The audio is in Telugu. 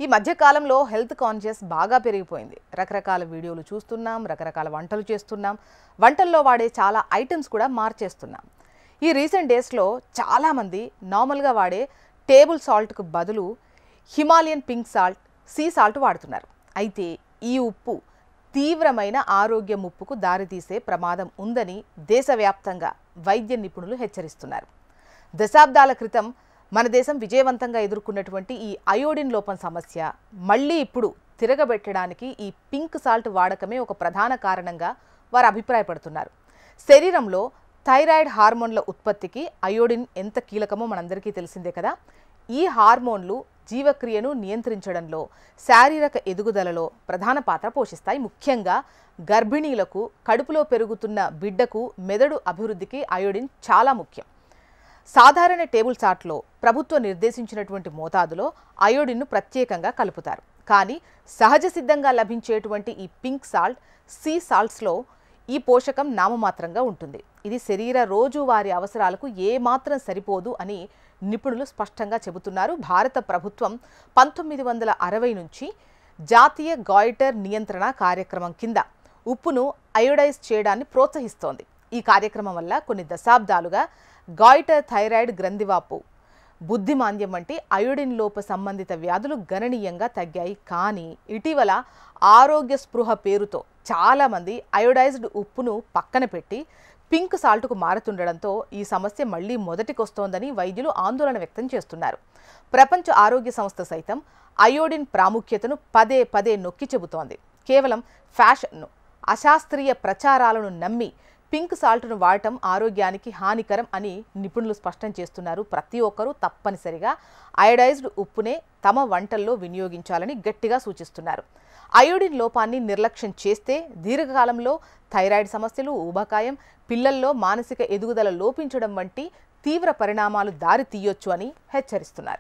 ఈ మధ్య కాలంలో హెల్త్ కాన్షియస్ బాగా పెరిగిపోయింది. రకరకాల వీడియోలు చూస్తున్నాం, రకరకాల వంటలు చేస్తున్నాం, వంటల్లో వాడే చాలా ఐటమ్స్ కూడా మార్చేస్తున్నాం. ఈ రీసెంట్ డేస్లో చాలామంది నార్మల్గా వాడే టేబుల్ సాల్ట్కు బదులు Himalayan pink salt, sea salt వాడుతున్నారు. అయితే ఈ ఉప్పు తీవ్రమైన ఆరోగ్య ముప్పుకు దారితీసే ప్రమాదం ఉందని దేశవ్యాప్తంగా వైద్య నిపుణులు హెచ్చరిస్తున్నారు. దశాబ్దాల క్రితం మన దేశం విజయవంతంగా ఎదుర్కొన్నటువంటి ఈ అయోడిన్ లోపం సమస్య మళ్ళీ ఇప్పుడు తిరగబెట్టడానికి ఈ పింక్ సాల్ట్ వాడకమే ఒక ప్రధాన కారణంగా వారు అభిప్రాయపడుతున్నారు. శరీరంలో థైరాయిడ్ హార్మోన్ల ఉత్పత్తికి అయోడిన్ ఎంత కీలకమో మనందరికీ తెలిసిందే కదా. ఈ హార్మోన్లు జీవక్రియను నియంత్రించడంలో, శారీరక ఎదుగుదలలో ప్రధాన పాత్ర పోషిస్తాయి. ముఖ్యంగా గర్భిణీలకు, కడుపులో పెరుగుతున్న బిడ్డకు మెదడు అభివృద్ధికి అయోడిన్ చాలా ముఖ్యం. సాధారణ టేబుల్ సాల్ట్లో ప్రభుత్వం నిర్దేశించినటువంటి మోతాదులో అయోడిన్ను ప్రత్యేకంగా కలుపుతారు. కానీ సహజ సిద్ధంగా లభించేటువంటి ఈ పింక్ సాల్ట్, సీ సాల్ట్స్లో ఈ పోషకం నామమాత్రంగా ఉంటుంది. ఇది శరీర రోజువారీ అవసరాలకు ఏమాత్రం సరిపోదు అని నిపుణులు స్పష్టంగా చెబుతున్నారు. భారత ప్రభుత్వం 1960 నుంచి జాతీయ గాయిటర్ నియంత్రణ కార్యక్రమం కింద ఉప్పును అయోడైజ్ చేయడాన్ని ప్రోత్సహిస్తోంది. ఈ కార్యక్రమం వల్ల కొన్ని దశాబ్దాలుగా గాయిటర్, థైరాయిడ్ గ్రంథివాపు, బుద్ధిమాంద్యం వంటి అయోడిన్ లోప సంబంధిత వ్యాధులు గణనీయంగా తగ్గాయి. కానీ ఇటీవల ఆరోగ్య స్పృహ పేరుతో చాలామంది అయోడైజ్డ్ ఉప్పును పక్కన పెట్టి పింక్ సాల్ట్కు మారుతుండడంతో ఈ సమస్య మళ్లీ మొదటికొస్తోందని వైద్యులు ఆందోళన వ్యక్తం చేస్తున్నారు. ప్రపంచ ఆరోగ్య సంస్థ సైతం అయోడిన్ ప్రాముఖ్యతను పదే పదే నొక్కి చెబుతోంది. కేవలం ఫ్యాషన్ను, అశాస్త్రీయ ప్రచారాలను నమ్మి పింక్ సాల్ట్ను వాడటం ఆరోగ్యానికి హానికరం అని నిపుణులు స్పష్టం చేస్తున్నారు. ప్రతి ఒక్కరూ తప్పనిసరిగా అయోడైజ్డ్ ఉప్పునే తమ వంటల్లో వినియోగించాలని గట్టిగా సూచిస్తున్నారు. అయోడిన్ లోపాన్ని నిర్లక్ష్యం చేస్తే దీర్ఘకాలంలో థైరాయిడ్ సమస్యలు, ఊబకాయం, పిల్లల్లో మానసిక ఎదుగుదల లోపించడం వంటి తీవ్ర పరిణామాలు దారి తీయొచ్చు అని హెచ్చరిస్తున్నారు.